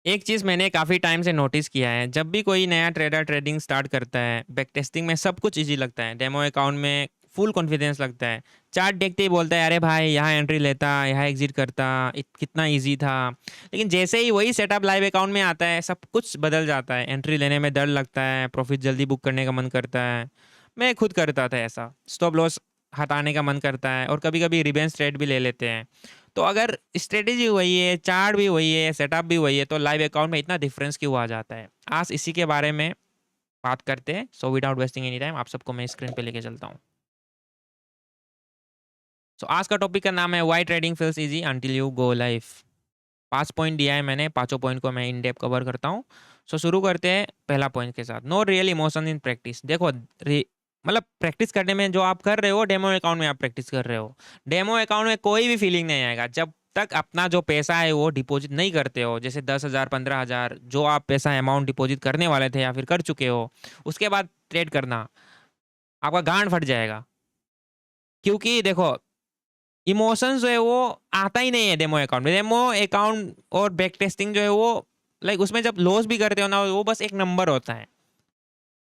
एक चीज़ मैंने काफ़ी टाइम से नोटिस किया है, जब भी कोई नया ट्रेडर ट्रेडिंग स्टार्ट करता है, बैक टेस्टिंग में सब कुछ ईज़ी लगता है, डेमो अकाउंट में फुल कॉन्फिडेंस लगता है। चार्ट देखते ही बोलता है, "अरे भाई! यहाँ एंट्री लेता, यहाँ एग्ज़िट करता, कितना ईज़ी था।" लेकिन जैसे ही वही सेटअप लाइव अकाउंट में आता है, सब कुछ बदल जाता है। एंट्री लेने में डर लगता है, प्रॉफ़िट जल्दी बुक करने का मन करता है। मैं खुद करता था ऐसा, स्टॉप लॉस हटाने का मन करता है और कभी-कभी रिवेंज ट्रेड भी ले लेते हैं। तो अगर स्ट्रेटेजी वही है, चार्ट भी वही है, सेटअप भी वही है, तो लाइव अकाउंट में इतना डिफरेंस क्यों आ जाता है? आज इसी के बारे में बात करते हैं। So without wasting any time आप सबको मैं स्क्रीन पे लेके चलता हूँ। सो आज का टॉपिक का नाम है why trading feels easy until you go live. 5 point दिया है मैंने, पाँचों पॉइंट को मैं इन डेप्थ कवर करता हूँ। सो शुरू करते हैं पहला पॉइंट के साथ। No real emotion in practice. देखो मतलब प्रैक्टिस करने में जो आप कर रहे हो, डेमो अकाउंट में आप प्रैक्टिस कर रहे हो। डेमो अकाउंट में कोई भी फीलिंग नहीं आएगा जब तक अपना जो पैसा है वो डिपॉजिट नहीं करते हो। जैसे 10,000 15,000 जो आप पैसा अमाउंट डिपॉजिट करने वाले थे या फिर कर चुके हो, उसके बाद ट्रेड करना, आपका गांड फट जाएगा। क्योंकि देखो इमोशंस जो है वो आता ही नहीं है डेमो अकाउंट में। डेमो अकाउंट और बैक टेस्टिंग जो है वो लाइक उसमें जब लॉस भी करते हो ना, वो बस एक नंबर होता है।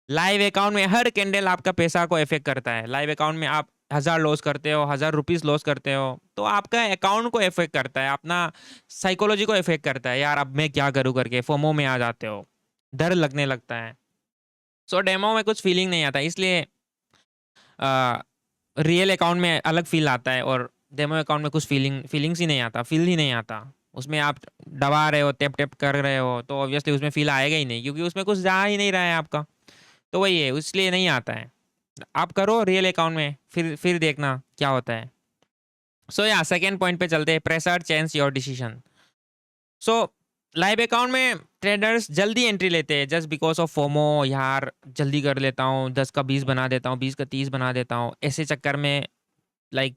लाइव अकाउंट में हर कैंडल आपका पैसा को इफेक्ट करता है। लाइव अकाउंट में आप 1000 लॉस करते हो, 1000 रुपीज लॉस करते हो, तो आपका अकाउंट को इफेक्ट करता है, अपना साइकोलॉजी को इफेक्ट करता है। यार अब मैं क्या करूँ करके फोमो में आ जाते हो, डर लगने लगता है। सो डेमो में कुछ फीलिंग नहीं आता, इसलिए रियल अकाउंट में अलग फील आता है और डेमो अकाउंट में कुछ फीलिंग्स ही नहीं आता, फील ही नहीं आता। उसमें आप दबा रहे हो, टैप टैप कर रहे हो, तो ऑब्वियसली उसमें फील आएगा ही नहीं, क्योंकि उसमें कुछ जा ही नहीं रहा है आपका। तो वही है, इसलिए नहीं आता है। आप करो रियल अकाउंट में, फिर देखना क्या होता है। सो या सेकेंड पॉइंट पे चलते हैं, pressure change your decision. So live account में ट्रेडर्स जल्दी एंट्री लेते हैं जस्ट बिकॉज ऑफ फोमो। यार जल्दी कर लेता हूँ, 10 का 20 बना देता हूँ, 20 का 30 बना देता हूँ, ऐसे चक्कर में लाइक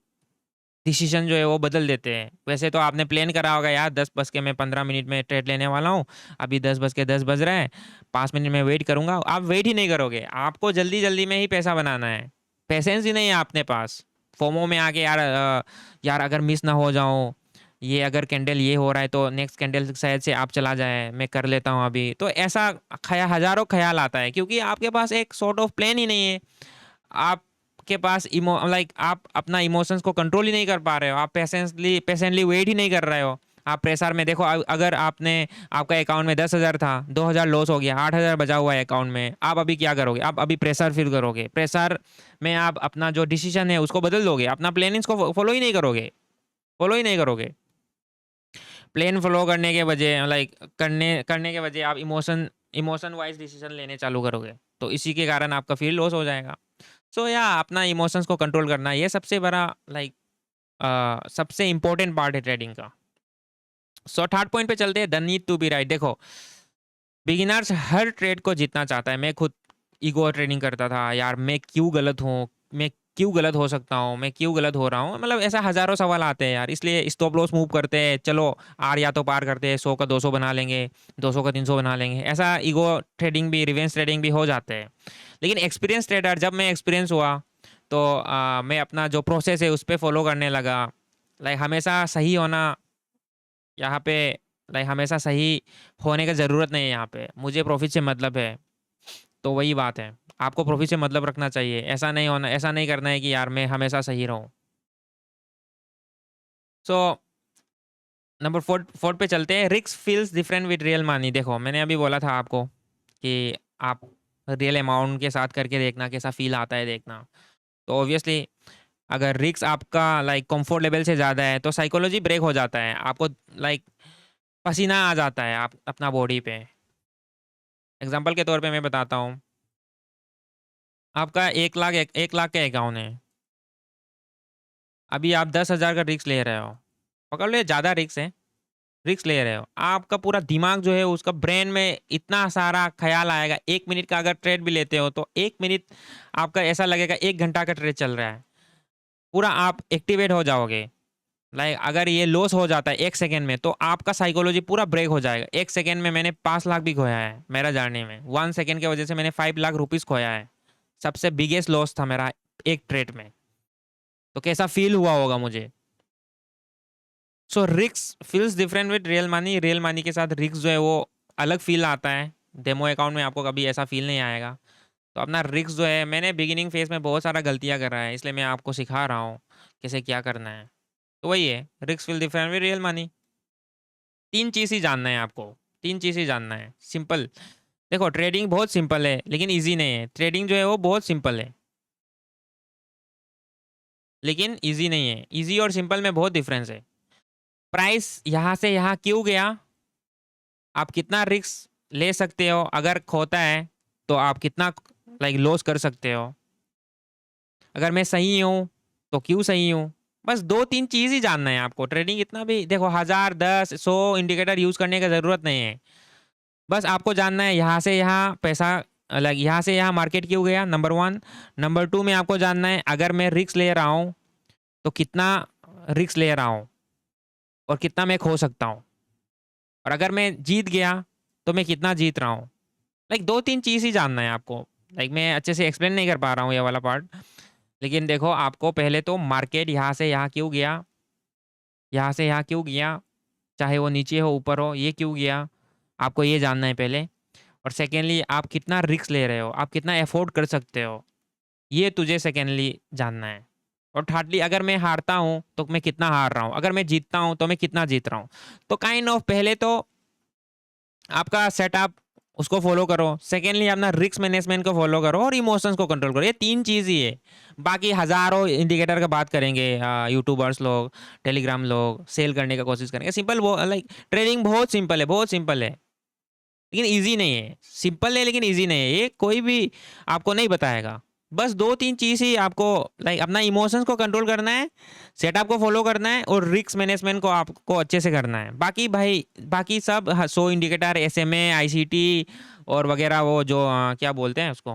डिसीजन जो है वो बदल देते हैं। वैसे तो आपने प्लान करा होगा, यार 10 बज के मैं 15 मिनट में ट्रेड लेने वाला हूँ, अभी 10 बज के 10 बज रहे हैं, 5 मिनट में वेट करूंगा। आप वेट ही नहीं करोगे, आपको जल्दी जल्दी में ही पैसा बनाना है। पेशेंस ही नहीं है अपने पास। फोमो में आके यार यार अगर मिस ना हो जाऊं, ये अगर कैंडल ये हो रहा है तो नेक्स्ट कैंडल शायद से आप चला जाए, मैं कर लेता हूँ अभी। तो ऐसा हजारों ख्याल आता है, क्योंकि आपके पास एक सॉर्ट ऑफ प्लान ही नहीं है। आपके पास आप अपना इमोशंस को कंट्रोल ही नहीं कर पा रहे हो। आप पेशेंटली वेट ही नहीं कर रहे हो। आप प्रेशर में देखो, अगर आपने आपका अकाउंट में 10,000 था, 2,000 लॉस हो गया, 8,000 बचा हुआ है अकाउंट में, आप अभी क्या करोगे? आप अभी प्रेशर फील करोगे। प्रेशर में आप अपना जो डिसीजन है उसको बदल दोगे, अपना प्लानिंग्स को फॉलो ही नहीं करोगे, फॉलो ही नहीं करोगे। प्लान फॉलो करने के बजाय करने करने के बजाय आप इमोशन वाइज डिसीजन लेने चालू करोगे, तो इसी के कारण आपका फील लॉस हो जाएगा। सो या अपना इमोशंस को कंट्रोल करना, ये सबसे बड़ा सबसे इंपॉर्टेंट पार्ट है ट्रेडिंग का। सो थर्ड पॉइंट पे चलते हैं, the need to be right. देखो बिगिनर्स हर ट्रेड को जीतना चाहता है। मैं खुद ईगो ट्रेडिंग करता था, यार मैं क्यों गलत हूँ, मैं क्यों गलत हो सकता हूँ, मैं क्यों गलत हो रहा हूँ, मतलब ऐसा हजारों सवाल आते हैं यार। इसलिए स्टॉप लॉस मूव करते हैं, चलो आर या तो पार करते हैं, 100 का 200 बना लेंगे, 200 का 300 बना लेंगे। ऐसा ईगो ट्रेडिंग भी, रिवेंस ट्रेडिंग भी हो जाते हैं। लेकिन एक्सपीरियंस ट्रेडर, जब मैं एक्सपीरियंस हुआ तो मैं अपना जो प्रोसेस है उस पर फॉलो करने लगा। हमेशा सही होना यहाँ पे, हमेशा सही होने का ज़रूरत नहीं है। यहाँ पे मुझे प्रॉफिट से मतलब है, तो वही बात है, आपको प्रॉफिट से मतलब रखना चाहिए। ऐसा नहीं होना, ऐसा नहीं करना है कि यार मैं हमेशा सही रहूं। सो नंबर फोर्थ पे चलते हैं, risk feels different with real money. देखो मैंने अभी बोला था आपको कि आप रियल अमाउंट के साथ करके देखना कैसा फील आता है, देखना। तो ऑब्वियसली अगर रिस्क आपका कंफर्ट लेवल से ज़्यादा है तो साइकोलॉजी ब्रेक हो जाता है, आपको लाइक पसीना आ जाता है आप अपना बॉडी पे। एग्जांपल के तौर पे मैं बताता हूँ, आपका 1 लाख, 1 लाख का अकाउंट है, अभी आप 10,000 का रिस्क ले रहे हो, पकड़ लो ज़्यादा रिस्क है, रिस्क ले रहे हो। आपका पूरा दिमाग जो है उसका ब्रेन में इतना सारा ख्याल आएगा। 1 मिनट का अगर ट्रेड भी लेते हो तो 1 मिनट आपका ऐसा लगेगा 1 घंटा का ट्रेड चल रहा है। पूरा आप एक्टिवेट हो जाओगे। अगर ये लॉस हो जाता है 1 सेकेंड में, तो आपका साइकोलॉजी पूरा ब्रेक हो जाएगा। 1 सेकेंड में मैंने 5 लाख भी खोया है मेरा जर्नी में। 1 सेकेंड की वजह से मैंने 5 लाख रुपीज खोया है। सबसे बिगेस्ट लॉस था मेरा एक ट्रेड में। तो कैसा फील हुआ होगा मुझे। So risk feels different with real money. Real money के साथ रिस्क जो है वो अलग फील आता है। डेमो अकाउंट में आपको कभी ऐसा फील नहीं आएगा। तो अपना रिस्क जो है, मैंने बिगिनिंग फेज में बहुत सारा गलतियाँ करा है, इसलिए मैं आपको सिखा रहा हूँ कैसे क्या करना है। तो वही है, risk will different with real money. 3 चीज़ ही जानना है आपको, 3 चीज़ ही जानना है, सिंपल। देखो ट्रेडिंग बहुत सिंपल है लेकिन ईज़ी नहीं है। ट्रेडिंग जो है वो बहुत सिंपल है लेकिन ईज़ी नहीं है। ईज़ी और सिंपल में बहुत डिफरेंस है। प्राइस यहाँ से यहाँ क्यों गया, आप कितना रिस्क ले सकते हो, अगर खोता है तो आप कितना लॉस कर सकते हो, अगर मैं सही हूँ तो क्यों सही हूँ। बस 2-3 चीज़ ही जानना है आपको। ट्रेडिंग इतना भी देखो 1000 10 100 इंडिकेटर यूज़ करने की ज़रूरत नहीं है। बस आपको जानना है यहाँ से यहाँ पैसा यहाँ से यहाँ मार्केट क्यों गया, नंबर 1। नंबर 2 में आपको जानना है अगर मैं रिस्क ले रहा हूँ तो कितना रिस्क ले रहा हूँ और कितना मैं खो सकता हूँ, और अगर मैं जीत गया तो मैं कितना जीत रहा हूँ। 2-3 चीज़ ही जानना है आपको। मैं अच्छे से एक्सप्लेन नहीं कर पा रहा हूँ ये वाला पार्ट, लेकिन देखो आपको पहले तो मार्केट यहाँ से यहाँ क्यों गया, यहाँ से यहाँ क्यों गया, चाहे वो नीचे हो ऊपर हो, ये क्यों गया, आपको ये जानना है पहले। और सेकेंडली आप कितना रिस्क ले रहे हो, आप कितना अफोर्ड कर सकते हो, ये तुझे सेकेंडली जानना है। और थर्डली अगर मैं हारता हूँ तो मैं कितना हार रहा हूँ, अगर मैं जीतता हूँ तो मैं कितना जीत रहा हूँ। तो काइंड ऑफ पहले तो आपका सेटअप उसको फॉलो करो, सेकेंडली अपना रिस्क मैनेजमेंट को फॉलो करो और इमोशंस को कंट्रोल करो। ये 3 चीज़ ही है। बाकी हज़ारों इंडिकेटर का बात करेंगे, यूट्यूबर्स लोग, टेलीग्राम लोग सेल करने का कोशिश करेंगे। सिंपल वो ट्रेडिंग बहुत सिंपल है, बहुत सिंपल है लेकिन ईजी नहीं है। सिंपल है लेकिन ईजी नहीं है, ये कोई भी आपको नहीं बताएगा। बस 2-3 चीज़ ही आपको अपना इमोशंस को कंट्रोल करना है, सेटअप को फॉलो करना है और रिस्क मैनेजमेंट को आपको अच्छे से करना है। बाकी भाई बाकी सब 100 इंडिकेटर, SMA, ICT और वगैरह, वो जो क्या बोलते हैं उसको,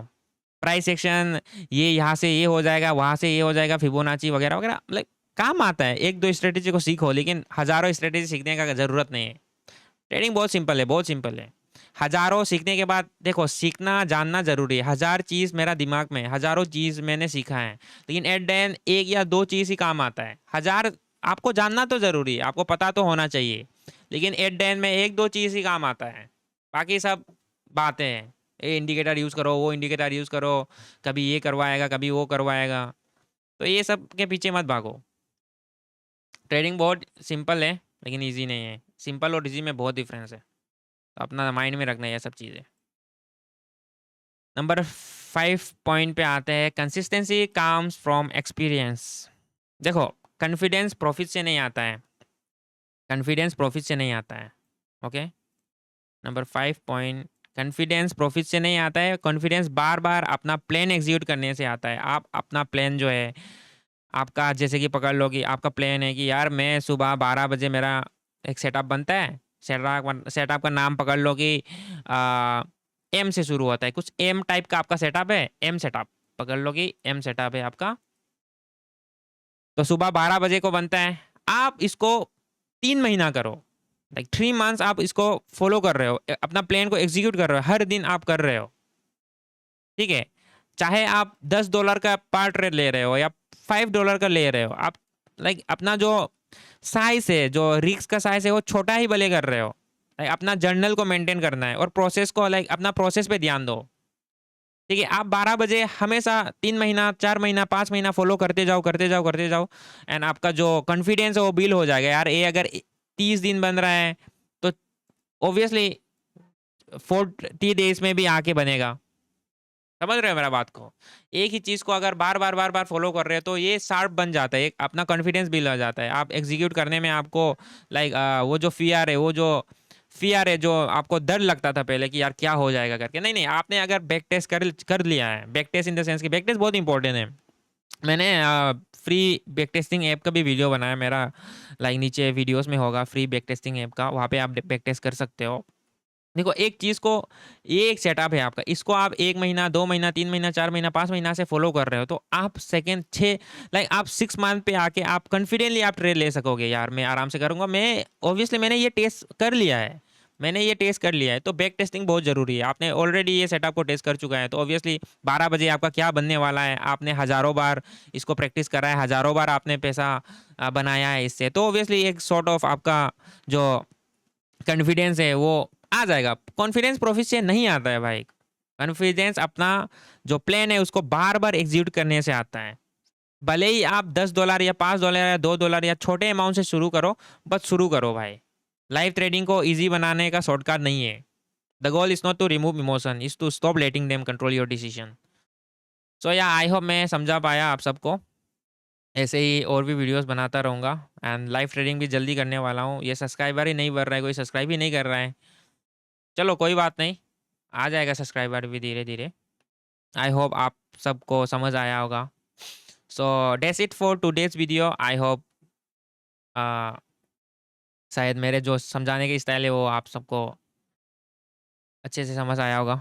प्राइस एक्शन, ये यहाँ से ये हो जाएगा, वहाँ से ये हो जाएगा, फिबोनाची वगैरह वगैरह, काम आता है। 1-2 स्ट्रेटेजी को सीखो लेकिन हज़ारों स्ट्रेटेजी सीखने का ज़रूरत नहीं है। ट्रेडिंग बहुत सिंपल है, बहुत सिंपल है। हज़ारों सीखने के बाद देखो, सीखना जानना ज़रूरी है। 1000 चीज़ मेरा दिमाग में, हज़ारों चीज़ मैंने सीखा है, लेकिन एट द एंड 1 या 2 चीज़ ही काम आता है। 1000 आपको जानना तो ज़रूरी है, आपको पता तो होना चाहिए, लेकिन एट द एंड में 1-2 चीज़ ही काम आता है, बाकी सब बातें हैं। ये इंडिकेटर यूज़ करो, वो इंडिकेटर यूज़ करो, कभी ये करवाएगा कभी वो करवाएगा, तो ये सब के पीछे मत भागो। ट्रेडिंग बहुत सिंपल है लेकिन ईजी नहीं है। सिंपल और ईजी में बहुत डिफरेंस है, तो अपना माइंड में रखना है ये सब चीज़ें। नंबर 5 पॉइंट पे आते हैं, कंसिस्टेंसी कम्स फ्रॉम एक्सपीरियंस। देखो कॉन्फिडेंस प्रॉफिट से नहीं आता है, कॉन्फिडेंस प्रॉफिट से नहीं आता है। Okay, number 5 point, confidence profit से नहीं आता है। कॉन्फिडेंस बार बार अपना प्लान एग्जीक्यूट करने से आता है। आप अपना प्लान जो है आपका, जैसे कि पकड़ लो कि आपका प्लान है कि यार मैं सुबह 12 बजे मेरा एक सेटअप बनता है। सेटअप का नाम पकड़ लो कि एम से शुरू होता है, कुछ एम टाइप का आपका सेटअप है, एम सेटअप पकड़ लो कि एम सेटअप है आपका। तो सुबह 12 बजे को बनता है, आप इसको 3 महीना करो, 3 मंथ्स आप इसको फॉलो कर रहे हो, अपना प्लान को एग्जीक्यूट कर रहे हो, हर दिन आप कर रहे हो, ठीक है। चाहे आप $10 का पर ट्रेड ले रहे हो या $5 का ले रहे हो, आप अपना जो साइज है, जो रिस्क का साइज है, वो छोटा ही भले कर रहे हो। अपना जर्नल को मेंटेन करना है और प्रोसेस को अपना प्रोसेस पे ध्यान दो, ठीक है। आप 12 बजे हमेशा 3 महीना 4 महीना 5 महीना फॉलो करते जाओ करते जाओ करते जाओ, एंड आपका जो कॉन्फिडेंस है वो बिल्ड हो जाएगा। यार ये अगर 30 दिन बन रहा है तो ऑब्वियसली 40 डेज में भी आके बनेगा। समझ रहे हो मेरा बात को? एक ही चीज़ को अगर बार बार बार बार फॉलो कर रहे हो तो ये शार्प बन जाता है, एक अपना कॉन्फिडेंस बिल्ड हो जाता है। आप एग्जीक्यूट करने में आपको वो जो फियर है, वो जो फियर है, जो आपको डर लगता था पहले कि यार क्या हो जाएगा करके, नहीं नहीं, आपने अगर बैक टेस्ट कर लिया है, back test in the sense कि बैक टेस्ट बहुत इंपॉर्टेंट है। मैंने फ्री बैक टेस्टिंग ऐप का भी वीडियो बनाया मेरा, नीचे वीडियोस में होगा फ्री बैक टेस्टिंग ऐप का, वहाँ पे आप बैक टेस्ट कर सकते हो। देखो एक चीज़ को, ये एक सेटअप है आपका, इसको आप 1 महीना 2 महीना 3 महीना 4 महीना 5 महीना से फॉलो कर रहे हो, तो आप सेकेंड 6 आप 6 मंथ पे आके आप कॉन्फिडेंटली आप ट्रेड ले सकोगे। यार मैं आराम से करूँगा, मैं ऑब्वियसली मैंने ये टेस्ट कर लिया है, मैंने ये टेस्ट कर लिया है। तो बैक टेस्टिंग बहुत ज़रूरी है। आपने ऑलरेडी ये सेटअप को टेस्ट कर चुका है, तो ऑब्वियसली 12 बजे आपका क्या बनने वाला है, आपने हज़ारों बार इसको प्रैक्टिस करा है, हज़ारों बार आपने पैसा बनाया है इससे, तो ऑब्वियसली एक सॉर्ट ऑफ आपका जो कॉन्फिडेंस है वो आ जाएगा। कॉन्फिडेंस प्रॉफिट से नहीं आता है भाई। कॉन्फिडेंस अपना जो प्लान है उसको बार बार एग्जीक्यूट करने से आता है। भले ही आप $10 या $5 या $2 या छोटे अमाउंट से शुरू करो, बस शुरू करो भाई। लाइव ट्रेडिंग को इजी बनाने का शॉर्टकट नहीं है। The goal is not to remove emotion, is to stop letting them control your decision. So yeah I hope मैं समझा पाया आप सबको। ऐसे ही और भी वीडियोस बनाता रहूँगा एंड लाइव ट्रेडिंग भी जल्दी करने वाला हूँ। ये सब्सक्राइबर ही नहीं बढ़ रहा है, कोई सब्सक्राइब ही नहीं कर रहा है। चलो कोई बात नहीं, आ जाएगा सब्सक्राइबर भी धीरे धीरे। आई होप आप सबको समझ आया होगा। So that's it for today's video. I hope शायद मेरे जो समझाने के स्टाइल है वो आप सबको अच्छे से समझ आया होगा।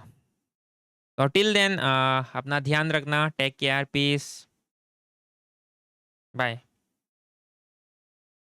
तो टिल देन अपना ध्यान रखना। Take care, peace, bye.